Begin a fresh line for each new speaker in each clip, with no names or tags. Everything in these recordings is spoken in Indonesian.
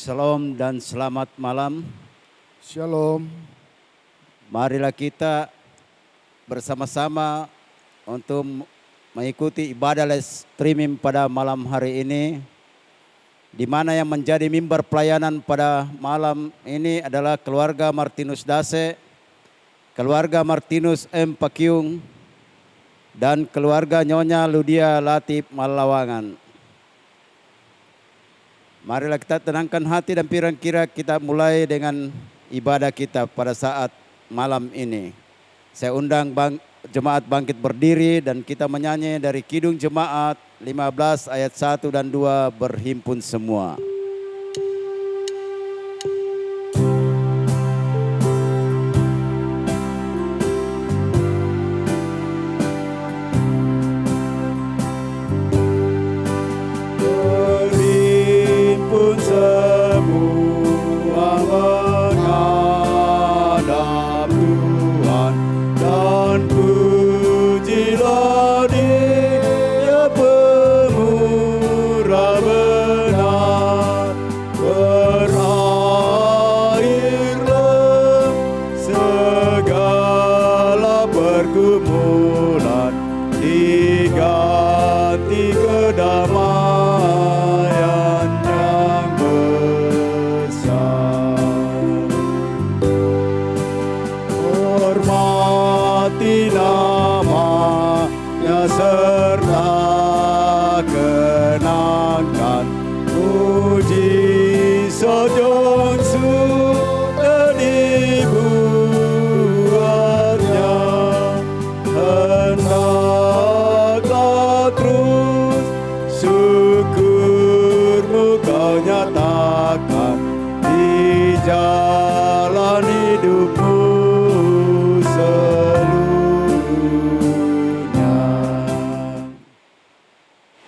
Shalom dan selamat malam.
Shalom.
Marilah kita bersama-sama untuk mengikuti ibadah live streaming pada malam hari ini, di mana yang menjadi mimbar pelayanan pada malam ini adalah keluarga Martinus Dase, keluarga Martinus M. Pakyung, dan keluarga Nyonya Ludia Latif Malawangan. Marilah kita tenangkan hati dan pikiran kita mulai dengan ibadah kita pada saat malam ini. Saya undang jemaat bangkit berdiri dan kita menyanyi dari Kidung Jemaat 15 ayat 1 dan 2, berhimpun semua.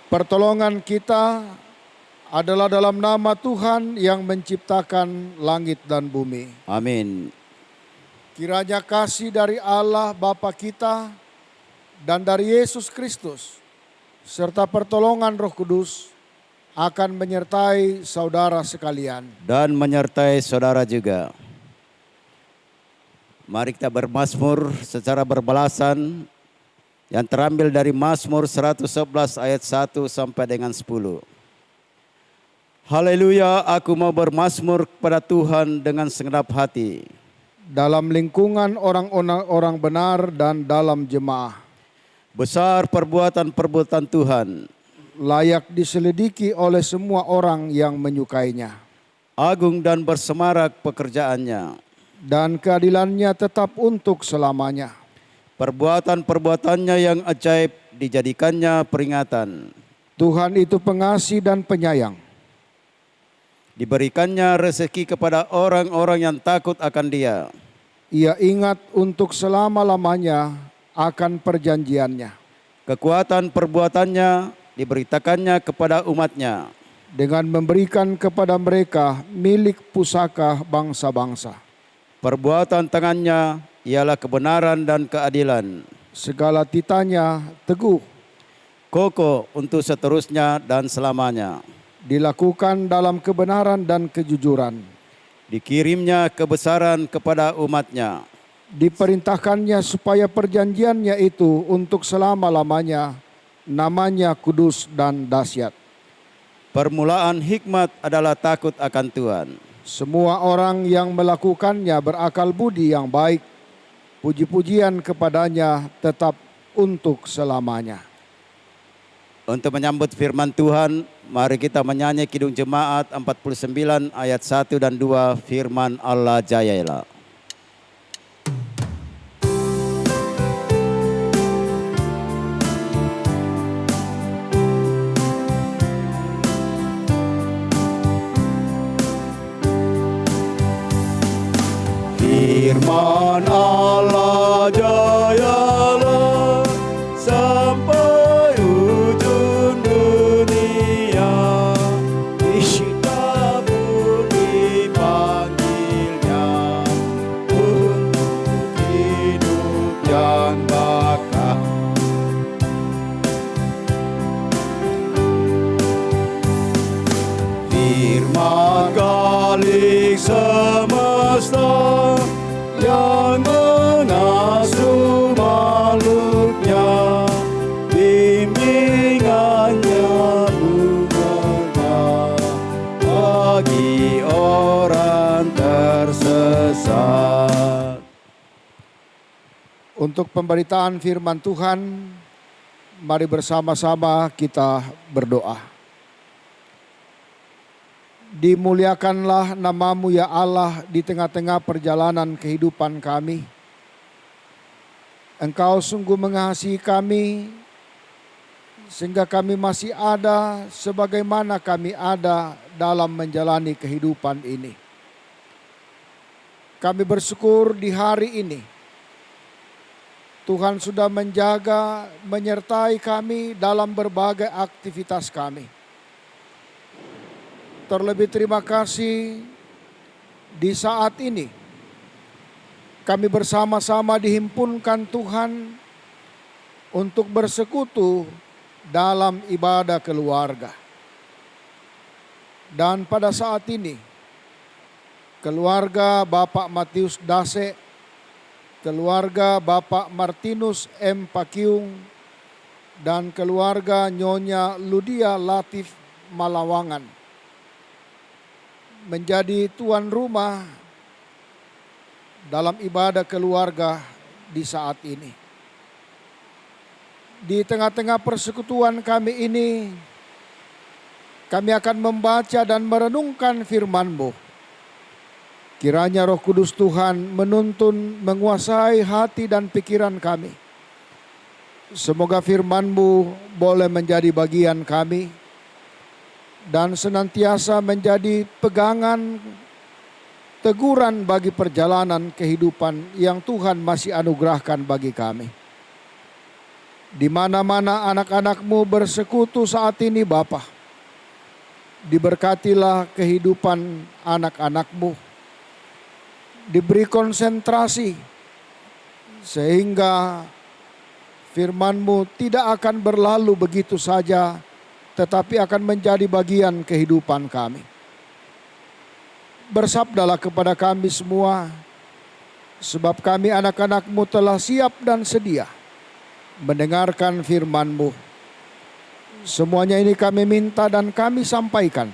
Pertolongan kita adalah dalam nama Tuhan yang menciptakan langit dan bumi.
Amin.
Kiranya kasih dari Allah Bapa kita dan dari Yesus Kristus serta pertolongan Roh Kudus akan menyertai saudara sekalian.
Dan menyertai saudara juga. Mari kita bermazmur secara berbalasan yang terambil dari Mazmur 111 ayat 1 sampai dengan 10. Haleluya, aku mau bermazmur kepada Tuhan dengan segenap hati.
Dalam lingkungan orang-orang benar dan dalam jemaah.
Besar perbuatan-perbuatan Tuhan.
Layak diselidiki oleh semua orang yang menyukainya.
Agung dan bersemarak pekerjaannya.
Dan keadilannya tetap untuk selamanya.
Perbuatan-perbuatannya yang ajaib dijadikannya peringatan.
Tuhan itu pengasih dan penyayang.
Diberikannya rezeki kepada orang-orang yang takut akan Dia.
Ia ingat untuk selama-lamanya akan perjanjiannya.
Kekuatan perbuatannya diberitakannya kepada umatnya.
Dengan memberikan kepada mereka milik pusaka bangsa-bangsa.
Perbuatan tangannya ialah kebenaran dan keadilan.
Segala titanya teguh.
Kokoh untuk seterusnya dan selamanya.
Dilakukan dalam kebenaran dan kejujuran.
Dikirimnya kebesaran kepada umatnya.
Diperintahkannya supaya perjanjiannya itu untuk selama-lamanya, namanya kudus dan dahsyat.
Permulaan hikmat adalah takut akan Tuhan.
Semua orang yang melakukannya berakal budi yang baik. Puji-pujian kepadanya tetap untuk selamanya.
Untuk menyambut firman Tuhan, mari kita menyanyi Kidung Jemaat 49 ayat 1 dan 2, firman Allah Jayailah. Firman Allah jaya
Untuk pemberitaan firman Tuhan, mari bersama-sama kita berdoa. Dimuliakanlah nama-Mu ya Allah di tengah-tengah perjalanan kehidupan kami. Engkau sungguh mengasihi kami, sehingga kami masih ada sebagaimana kami ada dalam menjalani kehidupan ini. Kami bersyukur di hari ini Tuhan sudah menjaga, menyertai kami dalam berbagai aktivitas kami. Terlebih terima kasih di saat ini kami bersama-sama dihimpunkan Tuhan untuk bersekutu dalam ibadah keluarga. Dan pada saat ini keluarga Bapak Matius Dase, keluarga Bapak Martinus M. Pakiung, dan keluarga Nyonya Ludia Latif Malawangan menjadi tuan rumah dalam ibadah keluarga di saat ini. Di tengah-tengah persekutuan kami ini, kami akan membaca dan merenungkan firman-Mu. Kiranya Roh Kudus Tuhan menuntun, menguasai hati dan pikiran kami. Semoga firman-Mu boleh menjadi bagian kami dan senantiasa menjadi pegangan, teguran bagi perjalanan kehidupan yang Tuhan masih anugerahkan bagi kami. Di mana-mana anak-anak-Mu bersekutu saat ini Bapa, diberkatilah kehidupan anak-anak-Mu. Diberi konsentrasi sehingga firman-Mu tidak akan berlalu begitu saja, tetapi akan menjadi bagian kehidupan kami. Bersabdalah kepada kami semua, sebab kami anak-anak-Mu telah siap dan sedia mendengarkan firman-Mu. Semuanya ini kami minta dan kami sampaikan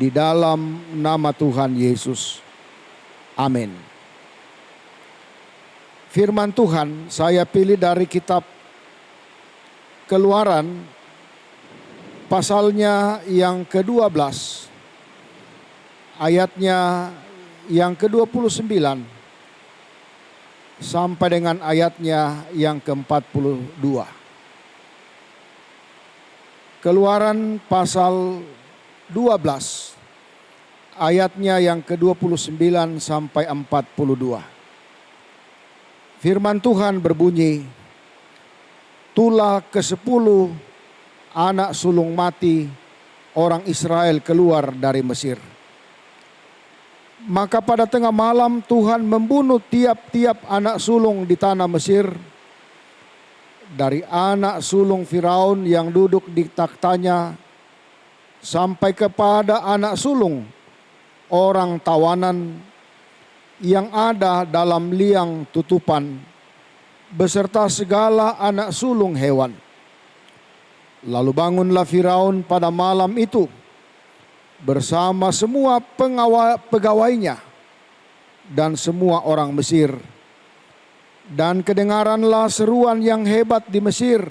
di dalam nama Tuhan Yesus. Amin. Firman Tuhan saya pilih dari kitab Keluaran pasalnya yang ke-12, ayatnya yang ke-29 sampai dengan ayatnya yang ke-42. Keluaran pasal 12 ayatnya yang ke-29 sampai 42. Firman Tuhan berbunyi, tulah ke-10 anak sulung mati orang Israel keluar dari Mesir. Maka pada tengah malam Tuhan membunuh tiap-tiap anak sulung di tanah Mesir, dari anak sulung Firaun yang duduk di taktanya sampai kepada anak sulung orang tawanan yang ada dalam liang tutupan, beserta segala anak sulung hewan. Lalu bangunlah Firaun pada malam itu bersama semua pegawainya dan semua orang Mesir. Dan kedengaranlah seruan yang hebat di Mesir,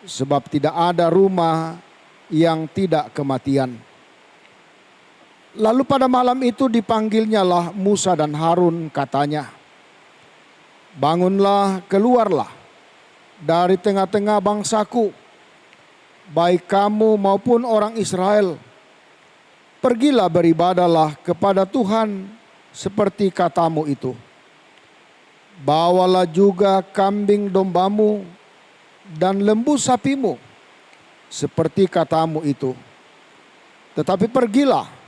sebab tidak ada rumah yang tidak kematian. Lalu pada malam itu dipanggilnyalah Musa dan Harun, katanya, bangunlah, keluarlah dari tengah-tengah bangsaku, baik kamu maupun orang Israel. Pergilah beribadahlah kepada Tuhan seperti katamu itu. Bawalah juga kambing dombamu dan lembu sapimu seperti katamu itu. Tetapi pergilah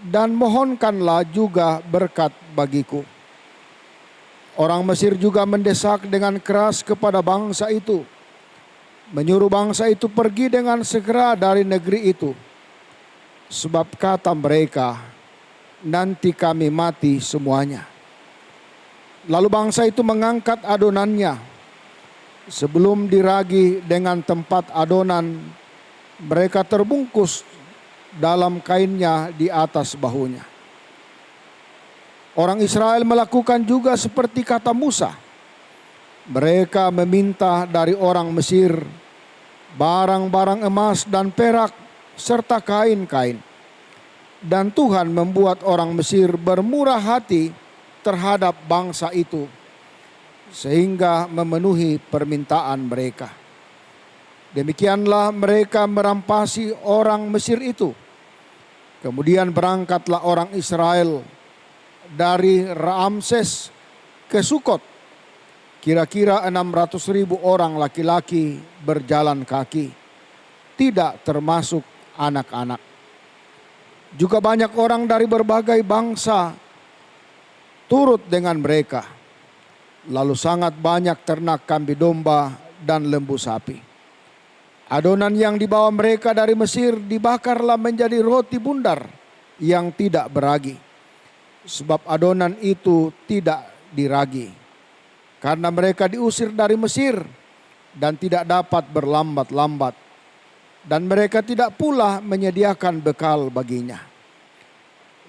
dan mohonkanlah juga berkat bagiku. Orang Mesir juga mendesak dengan keras kepada bangsa itu, menyuruh bangsa itu pergi dengan segera dari negeri itu. Sebab kata mereka, nanti kami mati semuanya. Lalu bangsa itu mengangkat adonannya. Sebelum diragi dengan tempat adonan, mereka terbungkus dalam kainnya di atas bahunya. Orang Israel melakukan juga seperti kata Musa, Mereka meminta dari orang Mesir barang-barang emas dan perak serta kain-kain. Dan Tuhan membuat orang Mesir bermurah hati terhadap bangsa itu, sehingga memenuhi permintaan mereka. Demikianlah mereka merampasi orang Mesir itu. Kemudian berangkatlah orang Israel dari Ramses ke Sukot. Kira-kira 600.000 orang laki-laki berjalan kaki, tidak termasuk anak-anak. Juga banyak orang dari berbagai bangsa turut dengan mereka. Lalu sangat banyak ternak kambing domba dan lembu sapi. Adonan yang dibawa mereka dari Mesir dibakarlah menjadi roti bundar yang tidak beragi. Sebab adonan itu tidak diragi. Karena mereka diusir dari Mesir dan tidak dapat berlambat-lambat. Dan mereka tidak pula menyediakan bekal baginya.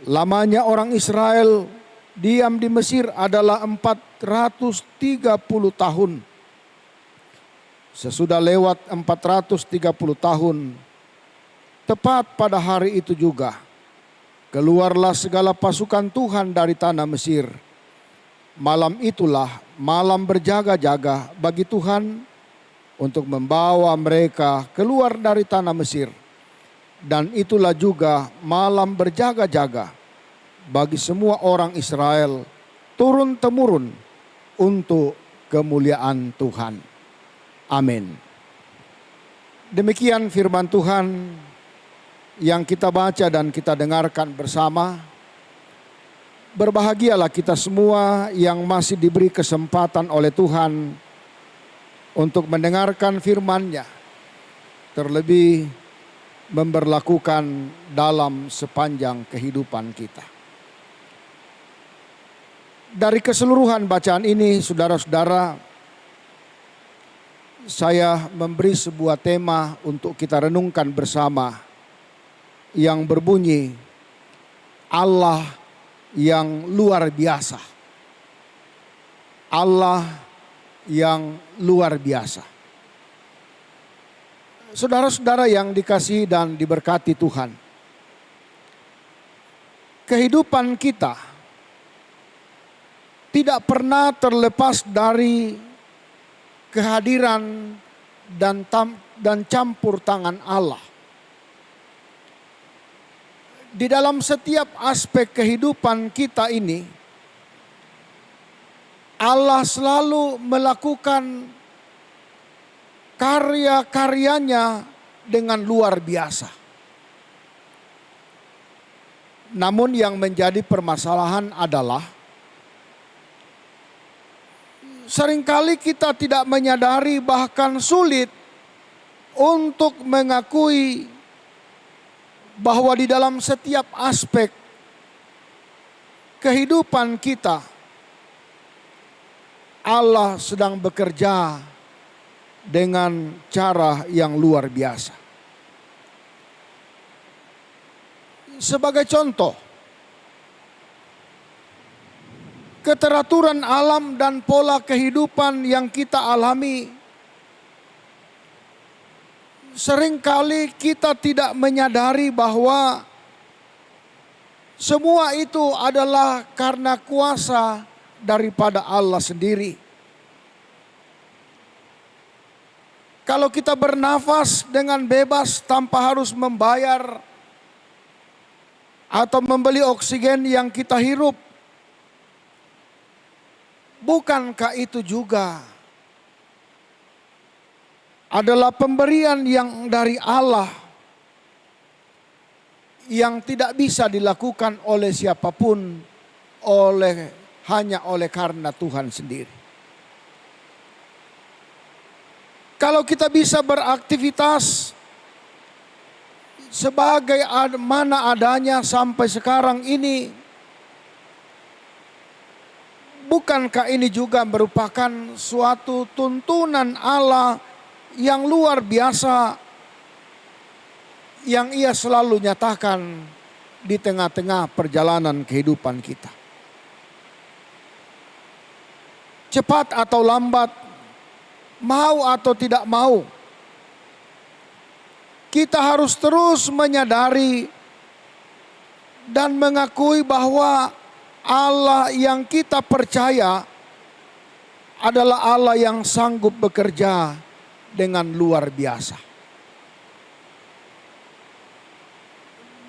Lamanya orang Israel diam di Mesir adalah 430 tahun. Sesudah lewat 430 tahun, tepat pada hari itu juga, keluarlah segala pasukan Tuhan dari tanah Mesir. Malam itulah malam berjaga-jaga bagi Tuhan untuk membawa mereka keluar dari tanah Mesir. Dan itulah juga malam berjaga-jaga bagi semua orang Israel turun-temurun untuk kemuliaan Tuhan. Amin. Demikian firman Tuhan yang kita baca dan kita dengarkan bersama. Berbahagialah kita semua yang masih diberi kesempatan oleh Tuhan untuk mendengarkan firman-Nya, terlebih memberlakukan dalam sepanjang kehidupan kita. Dari keseluruhan bacaan ini, saudara-saudara, saya memberi sebuah tema untuk kita renungkan bersama yang berbunyi, Allah yang luar biasa. Allah yang luar biasa. Saudara-saudara yang dikasihi dan diberkati Tuhan, kehidupan kita tidak pernah terlepas dari kehadiran dan campur tangan Allah. Di dalam setiap aspek kehidupan kita ini, Allah selalu melakukan karya-karyanya dengan luar biasa. Namun yang menjadi permasalahan adalah seringkali kita tidak menyadari, bahkan sulit untuk mengakui bahwa di dalam setiap aspek kehidupan kita Allah sedang bekerja dengan cara yang luar biasa. Sebagai contoh, keteraturan alam dan pola kehidupan yang kita alami, seringkali kita tidak menyadari bahwa semua itu adalah karena kuasa daripada Allah sendiri. Kalau kita bernafas dengan bebas tanpa harus membayar atau membeli oksigen yang kita hirup, bukankah itu juga adalah pemberian yang dari Allah yang tidak bisa dilakukan oleh siapapun, hanya oleh karena Tuhan sendiri. Kalau kita bisa beraktivitas sebagai mana adanya sampai sekarang ini, bukankah ini juga merupakan suatu tuntunan Allah yang luar biasa yang Ia selalu nyatakan di tengah-tengah perjalanan kehidupan kita? Cepat atau lambat, mau atau tidak mau, kita harus terus menyadari dan mengakui bahwa Allah yang kita percaya adalah Allah yang sanggup bekerja dengan luar biasa.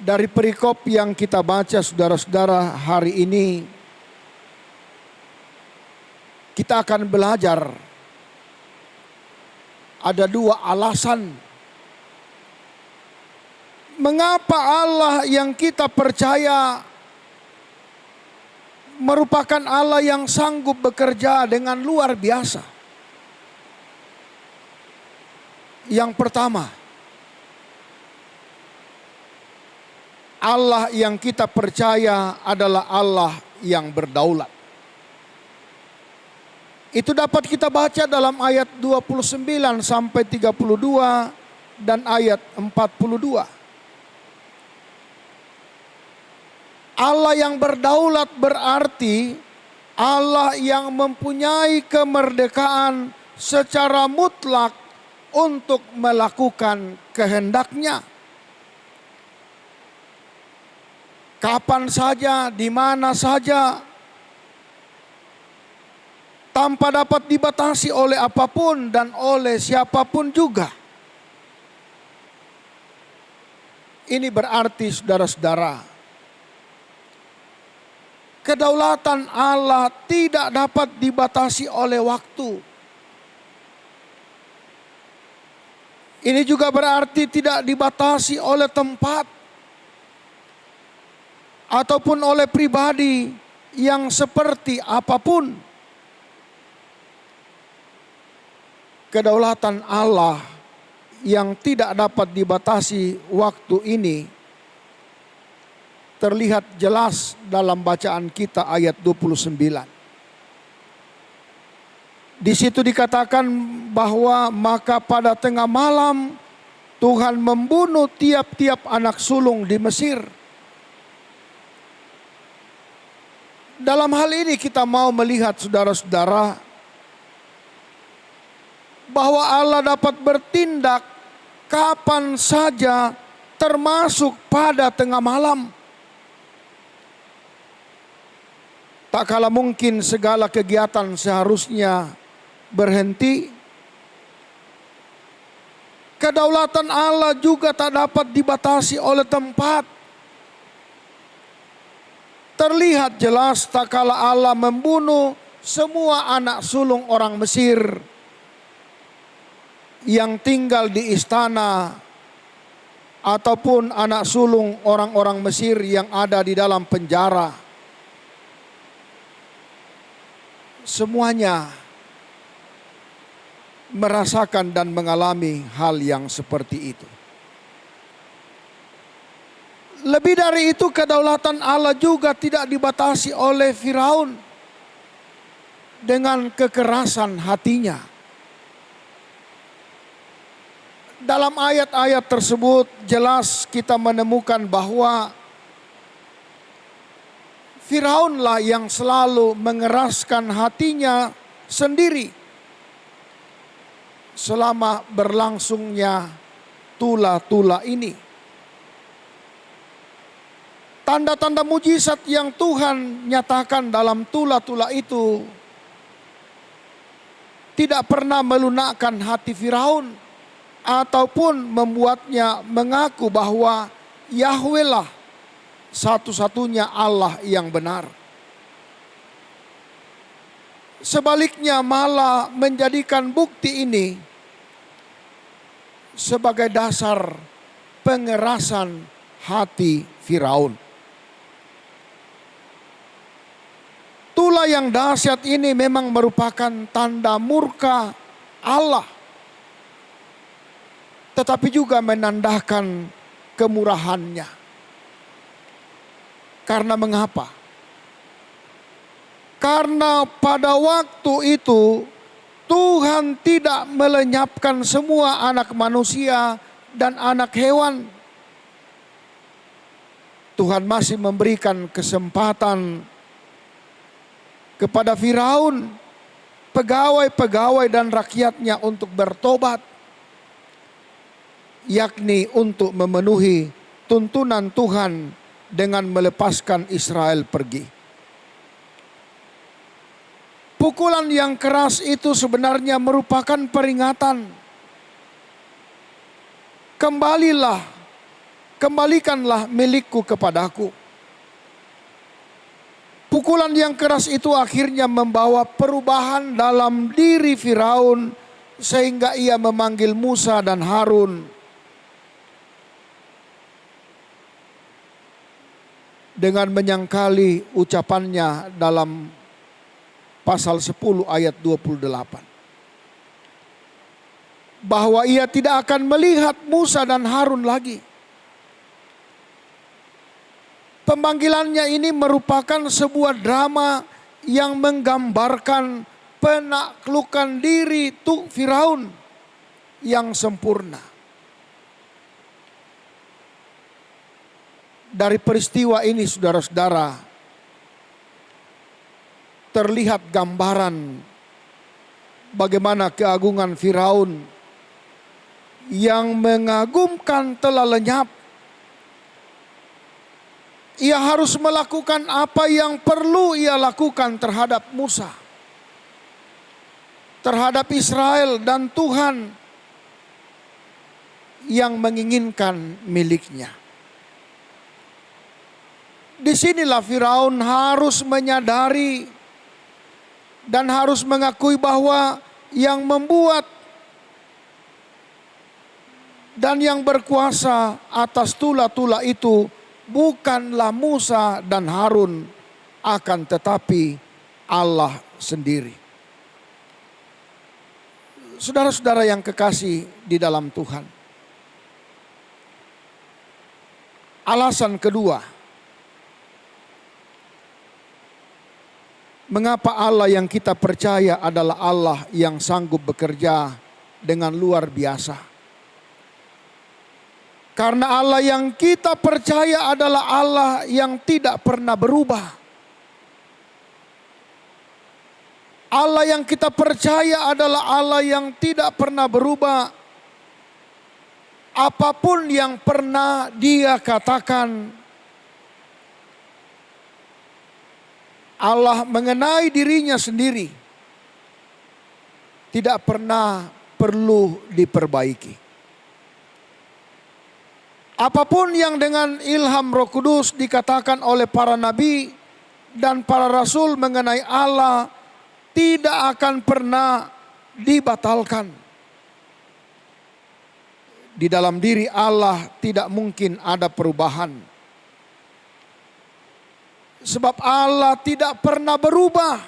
Dari perikop yang kita baca saudara-saudara hari ini, kita akan belajar ada dua alasan mengapa Allah yang kita percaya merupakan Allah yang sanggup bekerja dengan luar biasa. Yang pertama, Allah yang kita percaya adalah Allah yang berdaulat. Itu dapat kita baca dalam ayat 29 sampai 32 dan ayat 42. Allah yang berdaulat berarti Allah yang mempunyai kemerdekaan secara mutlak untuk melakukan kehendaknya. Kapan saja, di mana saja, tanpa dapat dibatasi oleh apapun dan oleh siapapun juga. Ini berarti saudara-saudara, kedaulatan Allah tidak dapat dibatasi oleh waktu. Ini juga berarti tidak dibatasi oleh tempat ataupun oleh pribadi yang seperti apapun. Kedaulatan Allah yang tidak dapat dibatasi waktu ini terlihat jelas dalam bacaan kita ayat 29. Di situ dikatakan bahwa maka pada tengah malam Tuhan membunuh tiap-tiap anak sulung di Mesir. Dalam hal ini kita mau melihat saudara-saudara bahwa Allah dapat bertindak kapan saja termasuk pada tengah malam. Tak kala mungkin segala kegiatan seharusnya berhenti. Kedaulatan Allah juga tak dapat dibatasi oleh tempat. Terlihat jelas tak kala Allah membunuh semua anak sulung orang Mesir yang tinggal di istana ataupun anak sulung orang-orang Mesir yang ada di dalam penjara. Semuanya merasakan dan mengalami hal yang seperti itu. Lebih dari itu, kedaulatan Allah juga tidak dibatasi oleh Firaun dengan kekerasan hatinya. Dalam ayat-ayat tersebut jelas kita menemukan bahwa Firaunlah yang selalu mengeraskan hatinya sendiri selama berlangsungnya tula-tula ini. Tanda-tanda mujizat yang Tuhan nyatakan dalam tula-tula itu tidak pernah melunakkan hati Firaun ataupun membuatnya mengaku bahwa Yahweh lah satu-satunya Allah yang benar. Sebaliknya malah menjadikan bukti ini sebagai dasar pengerasan hati Firaun. Tula yang dahsyat ini memang merupakan tanda murka Allah, tetapi juga menandakan kemurahannya. Karena mengapa? Karena pada waktu itu Tuhan tidak melenyapkan semua anak manusia dan anak hewan. Tuhan masih memberikan kesempatan kepada Firaun pegawai-pegawai dan rakyatnya untuk bertobat, yakni untuk memenuhi tuntunan Tuhan dengan melepaskan Israel pergi. Pukulan yang keras itu sebenarnya merupakan peringatan. Kembalikanlah milikku kepadaku. Pukulan yang keras itu akhirnya membawa perubahan dalam diri Firaun sehingga ia memanggil Musa dan Harun dengan menyangkali ucapannya dalam pasal 10 ayat 28. Bahwa ia tidak akan melihat Musa dan Harun lagi. Pemanggilannya ini merupakan sebuah drama yang menggambarkan penaklukan diri Firaun yang sempurna. Dari peristiwa ini saudara-saudara, terlihat gambaran bagaimana keagungan Firaun yang mengagumkan telah lenyap. Ia harus melakukan apa yang perlu ia lakukan terhadap Musa, terhadap Israel dan Tuhan yang menginginkan miliknya. Disinilah Firaun harus menyadari dan harus mengakui bahwa yang membuat dan yang berkuasa atas tula-tula itu bukanlah Musa dan Harun, akan tetapi Allah sendiri. Saudara-saudara yang kekasih di dalam Tuhan. Alasan kedua, mengapa Allah yang kita percaya adalah Allah yang sanggup bekerja dengan luar biasa. Karena Allah yang kita percaya adalah Allah yang tidak pernah berubah. Allah yang kita percaya adalah Allah yang tidak pernah berubah. Apapun yang pernah Dia katakan, Allah mengenai dirinya sendiri tidak pernah perlu diperbaiki. Apapun yang dengan ilham Roh Kudus dikatakan oleh para nabi dan para rasul mengenai Allah tidak akan pernah dibatalkan. Di dalam diri Allah tidak mungkin ada perubahan. Sebab Allah tidak pernah berubah.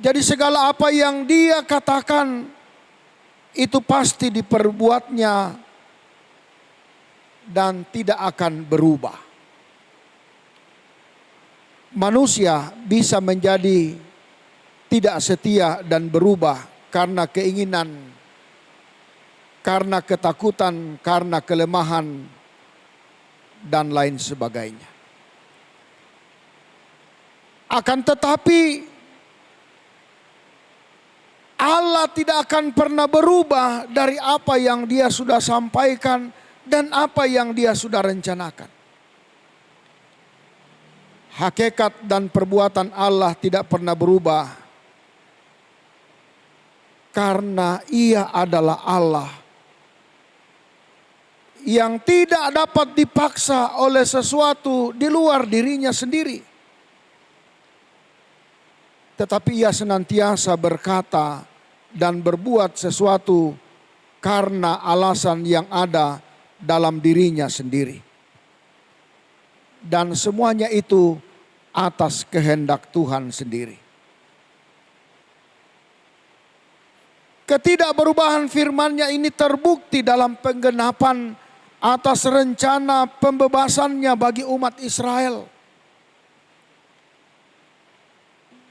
Jadi segala apa yang Dia katakan itu pasti diperbuatnya dan tidak akan berubah. Manusia bisa menjadi tidak setia dan berubah karena keinginan, karena ketakutan, karena kelemahan, dan lain sebagainya. Akan tetapi Allah tidak akan pernah berubah dari apa yang Dia sudah sampaikan dan apa yang Dia sudah rencanakan. Hakikat dan perbuatan Allah tidak pernah berubah karena Ia adalah Allah yang tidak dapat dipaksa oleh sesuatu di luar dirinya sendiri. Tetapi Ia senantiasa berkata dan berbuat sesuatu karena alasan yang ada dalam dirinya sendiri. Dan semuanya itu atas kehendak Tuhan sendiri. Ketidakberubahan firman-Nya ini terbukti dalam penggenapan atas rencana pembebasannya bagi umat Israel.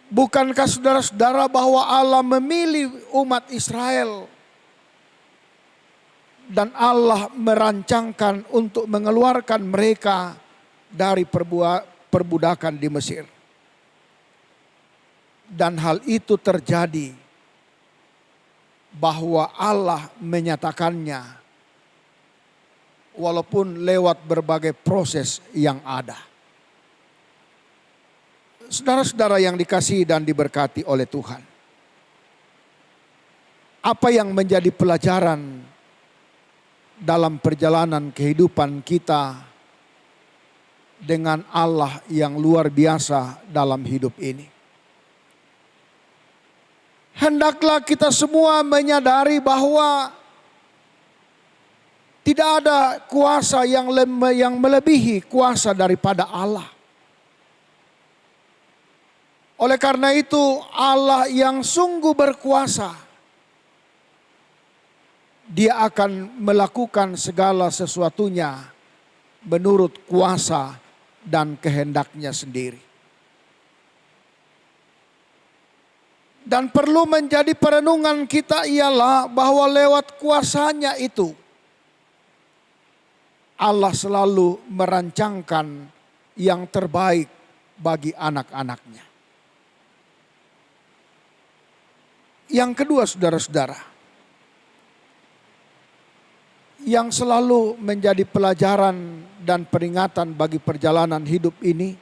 Bukankah saudara-saudara bahwa Allah memilih umat Israel dan Allah merancangkan untuk mengeluarkan mereka dari perbudakan di Mesir. Dan hal itu terjadi bahwa Allah menyatakannya walaupun lewat berbagai proses yang ada. Saudara-saudara yang dikasihi dan diberkati oleh Tuhan, apa yang menjadi pelajaran dalam perjalanan kehidupan kita dengan Allah yang luar biasa dalam hidup ini? Hendaklah kita semua menyadari bahwa tidak ada kuasa yang melebihi kuasa daripada Allah. Oleh karena itu, Allah yang sungguh berkuasa, Dia akan melakukan segala sesuatunya menurut kuasa dan kehendaknya sendiri. Dan perlu menjadi perenungan kita ialah bahwa lewat kuasanya itu, Allah selalu merancangkan yang terbaik bagi anak-anaknya. Yang kedua, saudara-saudara, yang selalu menjadi pelajaran dan peringatan bagi perjalanan hidup ini,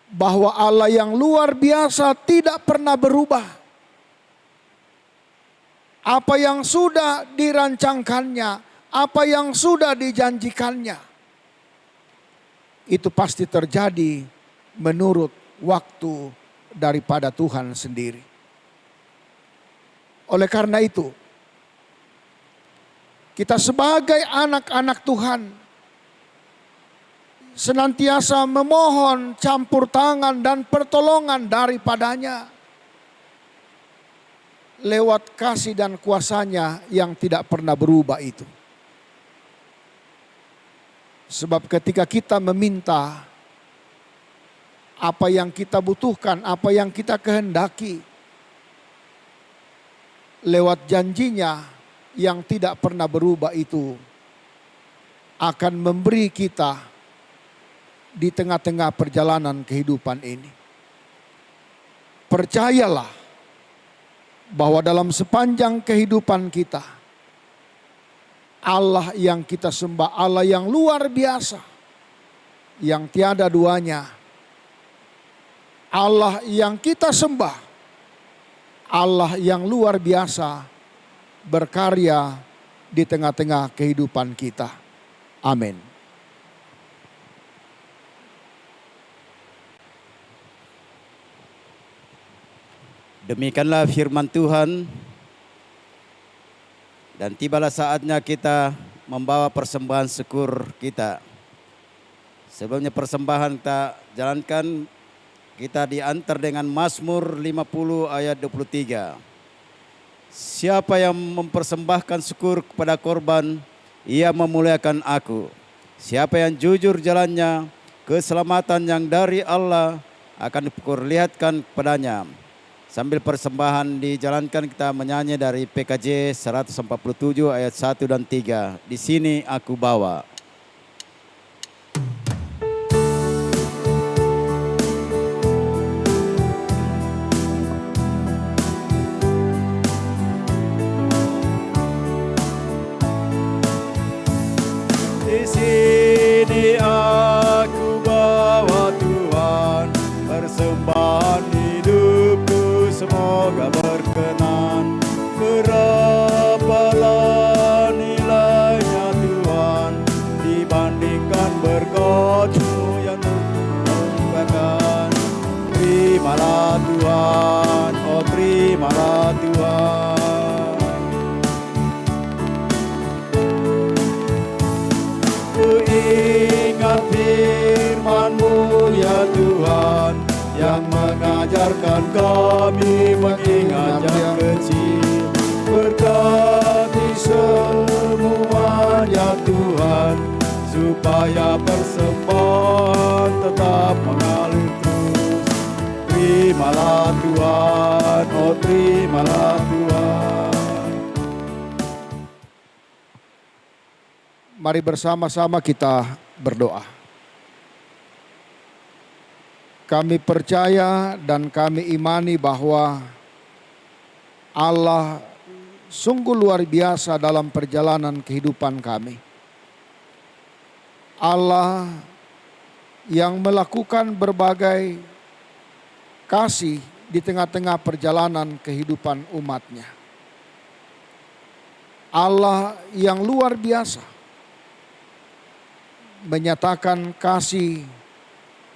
bahwa Allah yang luar biasa tidak pernah berubah. Apa yang sudah dirancangkannya, apa yang sudah dijanjikannya, itu pasti terjadi menurut waktu daripada Tuhan sendiri. Oleh karena itu, kita sebagai anak-anak Tuhan senantiasa memohon campur tangan dan pertolongan daripadanya lewat kasih dan kuasanya yang tidak pernah berubah itu. Sebab ketika kita meminta apa yang kita butuhkan, apa yang kita kehendaki, lewat janjinya yang tidak pernah berubah itu akan memberi kita di tengah-tengah perjalanan kehidupan ini. Percayalah bahwa dalam sepanjang kehidupan kita, Allah yang kita sembah, Allah yang luar biasa, yang tiada duanya, Allah yang kita sembah, Allah yang luar biasa berkarya di tengah-tengah kehidupan kita. Amin.
Demikianlah firman Tuhan, dan tibalah saatnya kita membawa persembahan syukur kita. Sebelumnya persembahan kita jalankan, kita diantar dengan Mazmur 50 ayat 23. Siapa yang mempersembahkan syukur kepada korban, ia memuliakan aku. Siapa yang jujur jalannya, keselamatan yang dari Allah akan diperlihatkan kepadanya. Sambil persembahan dijalankan, kita menyanyi dari PKJ 147 ayat 1 dan 3. Di sini aku bawa. Di sini aku bawa Tuhan, persembahan hidupku semoga berkenan. Berapalah nilainya Tuhan dibandingkan berkat-Mu yang memberikan. Terimalah Tuhan, oh terimalah Tuhan. Ku ingat firman-Mu ya Tuhan, yang mengajarkan kami mengingat yang kecil. Berkati semuanya Tuhan, supaya persembahan tetap mengalir terus. Terimalah Tuhan, oh terimalah Tuhan.
Mari bersama-sama kita berdoa. Kami percaya dan kami imani bahwa Allah sungguh luar biasa dalam perjalanan kehidupan kami. Allah yang melakukan berbagai kasih di tengah-tengah perjalanan kehidupan umat-Nya. Allah yang luar biasa menyatakan kasih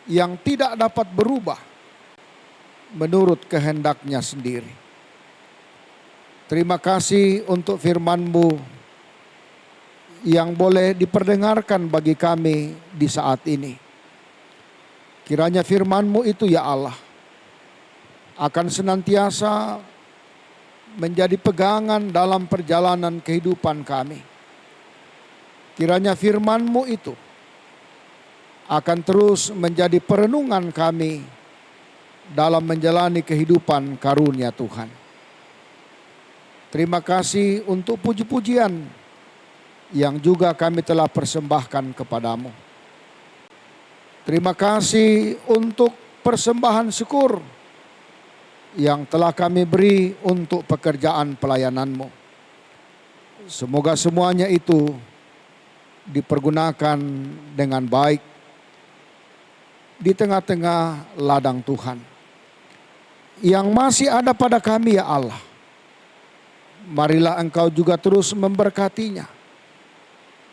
yang tidak dapat berubah menurut kehendak-Nya sendiri. Terima kasih untuk firman-Mu yang boleh diperdengarkan bagi kami di saat ini. Kiranya firman-Mu itu ya Allah akan senantiasa menjadi pegangan dalam perjalanan kehidupan kami. Kiranya firman-Mu itu akan terus menjadi perenungan kami dalam menjalani kehidupan karunia Tuhan. Terima kasih untuk puji-pujian yang juga kami telah persembahkan kepadamu. Terima kasih untuk persembahan syukur yang telah kami beri untuk pekerjaan pelayanan-Mu. Semoga semuanya itu dipergunakan dengan baik di tengah-tengah ladang Tuhan. Yang masih ada pada kami ya Allah, marilah Engkau juga terus memberkatinya,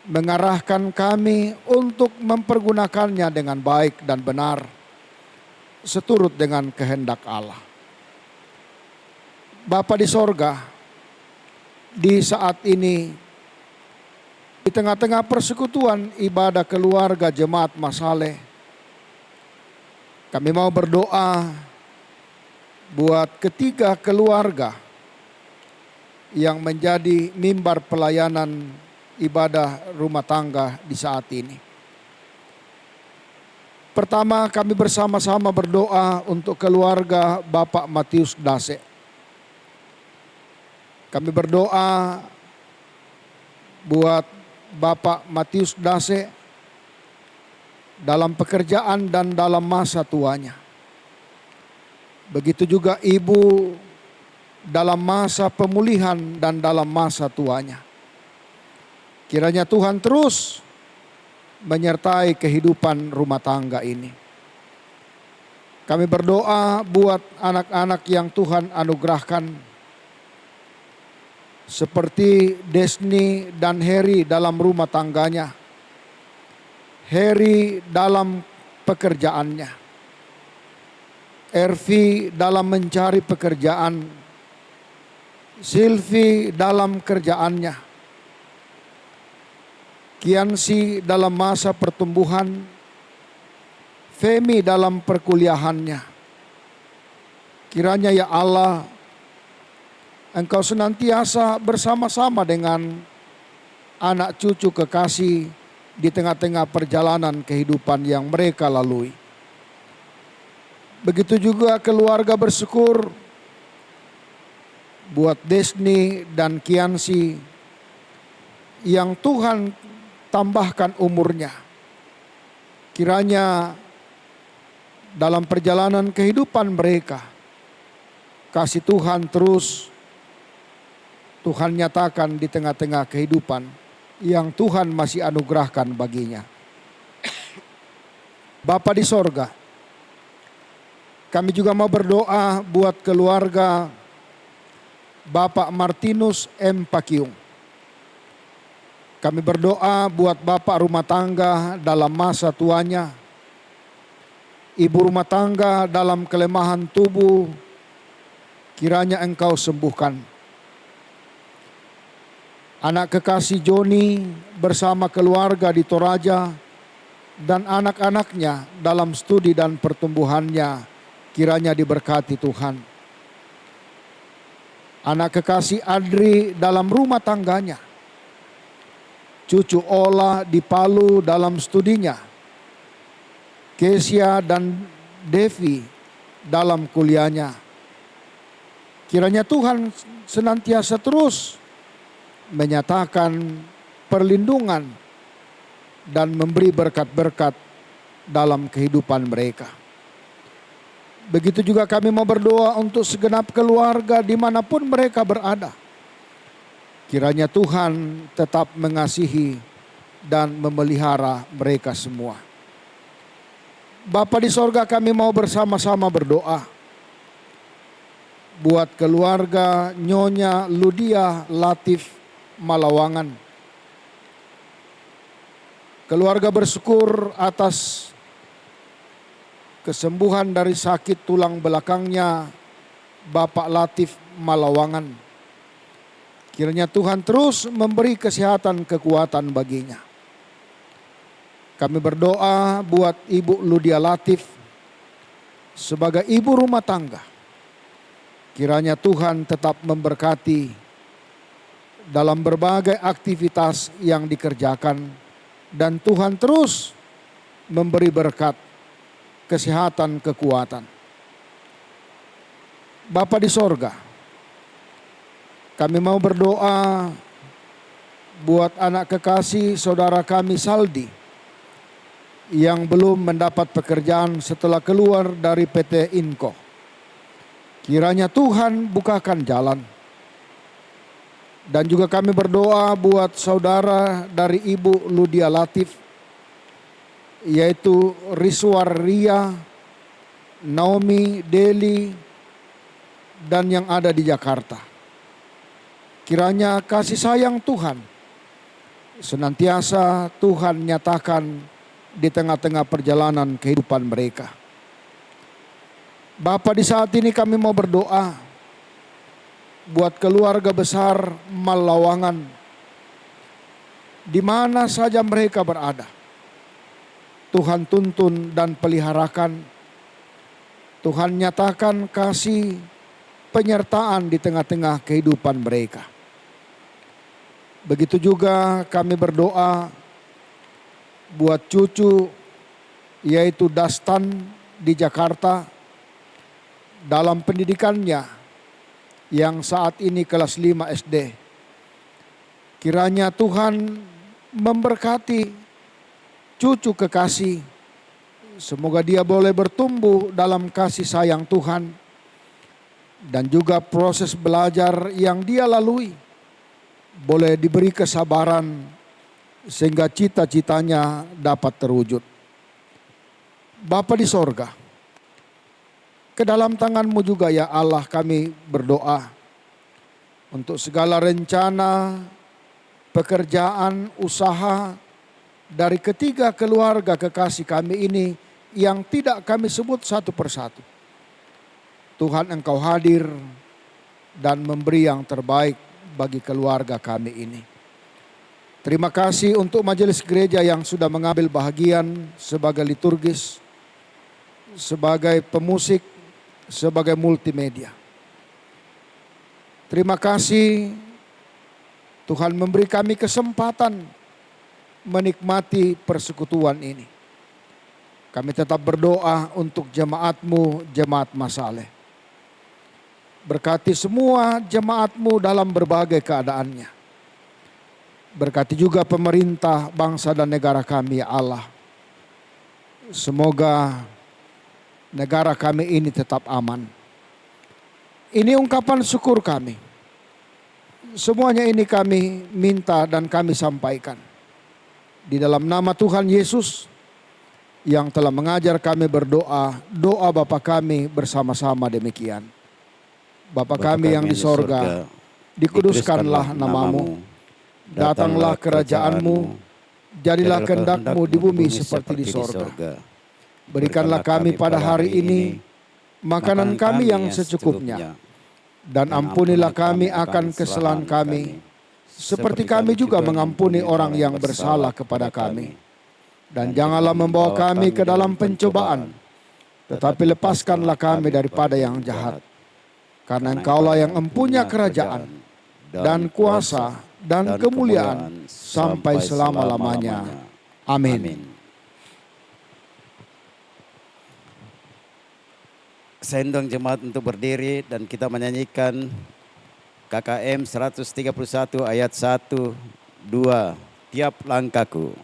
mengarahkan kami untuk mempergunakannya dengan baik dan benar, seturut dengan kehendak Allah. Bapa di sorga, di saat ini, di tengah-tengah persekutuan ibadah keluarga jemaat Masaleh, kami mau berdoa buat ketiga keluarga yang menjadi mimbar pelayanan ibadah rumah tangga di saat ini. Pertama, kami bersama-sama berdoa untuk keluarga Bapak Matius Dase. Kami berdoa buat Bapak Matius Dase dalam pekerjaan dan dalam masa tuanya. Begitu juga ibu dalam masa pemulihan dan dalam masa tuanya. Kiranya Tuhan terus menyertai kehidupan rumah tangga ini. Kami berdoa buat anak-anak yang Tuhan anugerahkan, seperti Desni dan Heri dalam rumah tangganya, Heri dalam pekerjaannya, Ervi dalam mencari pekerjaan, Silvi dalam kerjaannya, Kiansi dalam masa pertumbuhan, Femi dalam perkuliahannya. Kiranya ya Allah, Engkau senantiasa bersama-sama dengan anak cucu kekasih di tengah-tengah perjalanan kehidupan yang mereka lalui. Begitu juga keluarga bersyukur buat Desni dan Kiansi yang Tuhan tambahkan umurnya. Kiranya dalam perjalanan kehidupan mereka, kasih Tuhan terus Tuhan nyatakan di tengah-tengah kehidupan yang Tuhan masih anugerahkan baginya. Bapa di sorga, kami juga mau berdoa buat keluarga Bapak Martinus M. Pakiung. Kami berdoa buat Bapak rumah tangga dalam masa tuanya, ibu rumah tangga dalam kelemahan tubuh, kiranya Engkau sembuhkan. Anak kekasih Joni bersama keluarga di Toraja dan anak-anaknya dalam studi dan pertumbuhannya, kiranya diberkati Tuhan. Anak kekasih Adri dalam rumah tangganya, cucu Ola di Palu dalam studinya, Kesia dan Devi dalam kuliahnya. Kiranya Tuhan senantiasa terus menyatakan perlindungan dan memberi berkat-berkat dalam kehidupan mereka. Begitu juga kami mau berdoa untuk segenap keluarga dimanapun mereka berada. Kiranya Tuhan tetap mengasihi dan memelihara mereka semua. Bapa di sorga, kami mau bersama-sama berdoa buat keluarga Nyonya Ludia Latif Malawangan. Keluarga bersyukur atas kesembuhan dari sakit tulang belakangnya Bapak Latif Malawangan. Kiranya Tuhan terus memberi kesehatan kekuatan baginya. Kami berdoa buat Ibu Ludia Latif sebagai ibu rumah tangga. Kiranya Tuhan tetap memberkati dalam berbagai aktivitas yang dikerjakan dan Tuhan terus memberi berkat, kesehatan, kekuatan. Bapa di sorga, kami mau berdoa buat anak kekasih saudara kami Saldi yang belum mendapat pekerjaan setelah keluar dari PT Inco. Kiranya Tuhan bukakan jalan. Dan juga kami berdoa buat saudara dari Ibu Ludia Latif, yaitu Riswar Ria, Naomi, Deli, dan yang ada di Jakarta. Kiranya kasih sayang Tuhan senantiasa Tuhan nyatakan di tengah-tengah perjalanan kehidupan mereka. Bapa, di saat ini kami mau berdoa buat keluarga besar Malawangan, di mana saja mereka berada. Tuhan tuntun dan peliharakan. Tuhan nyatakan kasih penyertaan di tengah-tengah kehidupan mereka. Begitu juga kami berdoa buat cucu yaitu Dastan di Jakarta dalam pendidikannya yang saat ini kelas 5 SD. Kiranya Tuhan memberkati cucu kekasih. Semoga dia boleh bertumbuh dalam kasih sayang Tuhan dan juga proses belajar yang dia lalui boleh diberi kesabaran sehingga cita-citanya dapat terwujud. Bapa di sorga, ke dalam tangan-Mu juga ya Allah kami berdoa untuk segala rencana, pekerjaan, usaha dari ketiga keluarga kekasih kami ini yang tidak kami sebut satu persatu. Tuhan, Engkau hadir dan memberi yang terbaik bagi keluarga kami ini. Terima kasih untuk majelis gereja yang sudah mengambil bahagian sebagai liturgis, sebagai pemusik, sebagai multimedia. Terima kasih Tuhan memberi kami kesempatan menikmati persekutuan ini. Kami tetap berdoa untuk jemaat-Mu, jemaat Masaleh. Berkati semua jemaat-Mu dalam berbagai keadaannya. Berkati juga pemerintah, bangsa dan negara kami ya Allah. Semoga negara kami ini tetap aman. Ini ungkapan syukur kami. Semuanya ini kami minta dan kami sampaikan. Di dalam nama Tuhan Yesus yang telah mengajar kami berdoa, doa Bapa kami bersama-sama demikian. Bapa kami yang di sorga, dikuduskanlah nama-Mu. Datanglah kerajaan-Mu, jadilah kehendak-Mu di bumi seperti di sorga. Berikanlah kami pada hari ini makanan kami yang secukupnya. Dan ampunilah kami akan kesalahan kami, seperti kami juga mengampuni orang yang bersalah kepada kami. Dan janganlah membawa kami ke dalam pencobaan, tetapi lepaskanlah kami daripada yang jahat. Karena Engkaulah yang empunya kerajaan dan kuasa dan kemuliaan sampai selama-lamanya. Amin.
Saya undang jemaat untuk berdiri dan kita menyanyikan KKM 131 ayat 1, 2, tiap langkahku.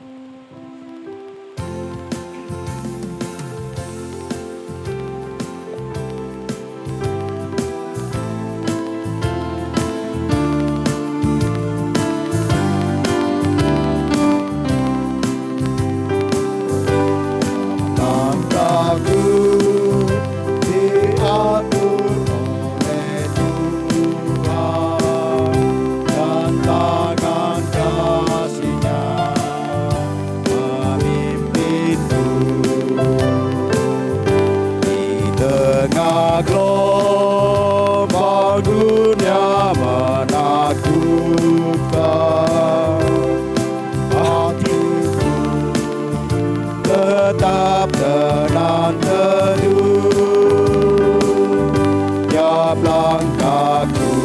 gelombang dunia menakutkan, hatiku tetap tenang teduh. Tiap langkahku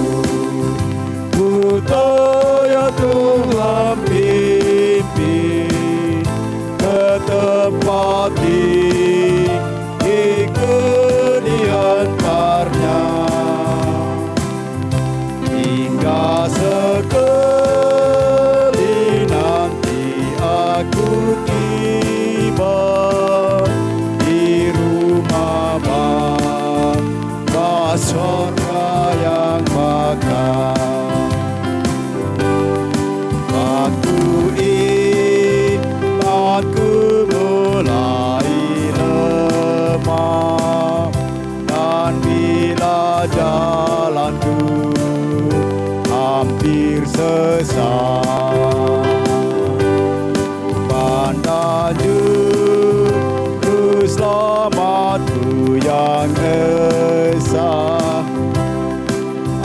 ku tahu ya Tuhan pimpin ke tempat tinggi kediantarnya, hingga sekali nanti aku tiba di rumah Bapa sorga yang bakal. Waktu imanku mulai lemah, dan bila jalanku hampir sesat, pandang juru selamatku yang esa,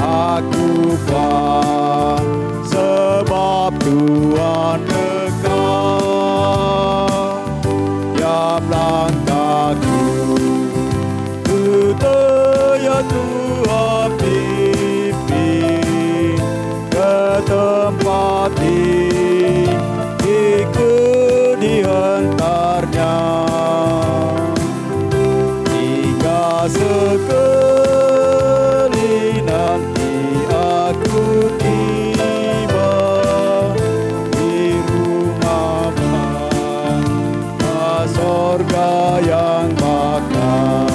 aku kuat sebab Tuhan dekat. Tiap langkahku ku tahu ya Tuhan pimpin ke tempat tinggi kediantarnya, hingga sekali nanti aku tiba di rumah Bapa sorga yang bakal.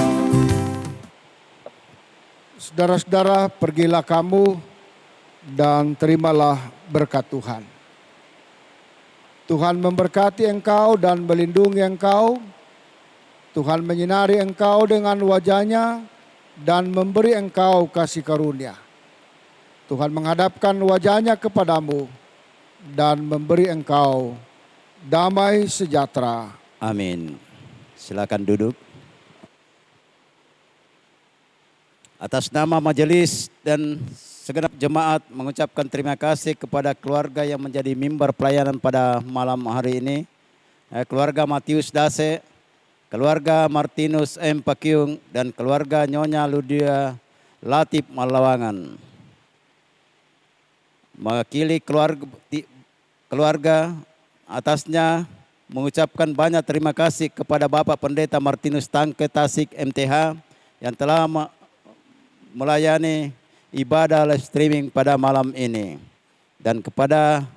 Saudara-saudara, pergilah kamu dan terimalah berkat Tuhan. Tuhan memberkati engkau dan melindungi engkau. Tuhan menyinari engkau dengan wajah-Nya dan memberi engkau kasih karunia. Tuhan menghadapkan wajah-Nya kepadamu dan memberi engkau damai sejahtera.
Amin. Silakan duduk. Atas nama majelis dan segenap jemaat mengucapkan terima kasih kepada keluarga yang menjadi mimbar pelayanan pada malam hari ini. Keluarga Matius Dase, keluarga Martinus M. Pakiung, dan keluarga Nyonya Ludia Latif Malawangan. Mewakili keluarga atasnya mengucapkan banyak terima kasih kepada Bapak Pendeta Martinus Tangke Tasik MTH yang telah melayani ibadah live streaming pada malam ini, dan kepada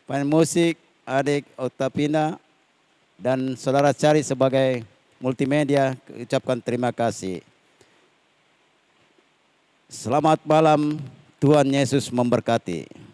pemain musik adik Otapina dan saudara Cari sebagai multimedia ucapkan terima kasih. Selamat malam, Tuhan Yesus memberkati.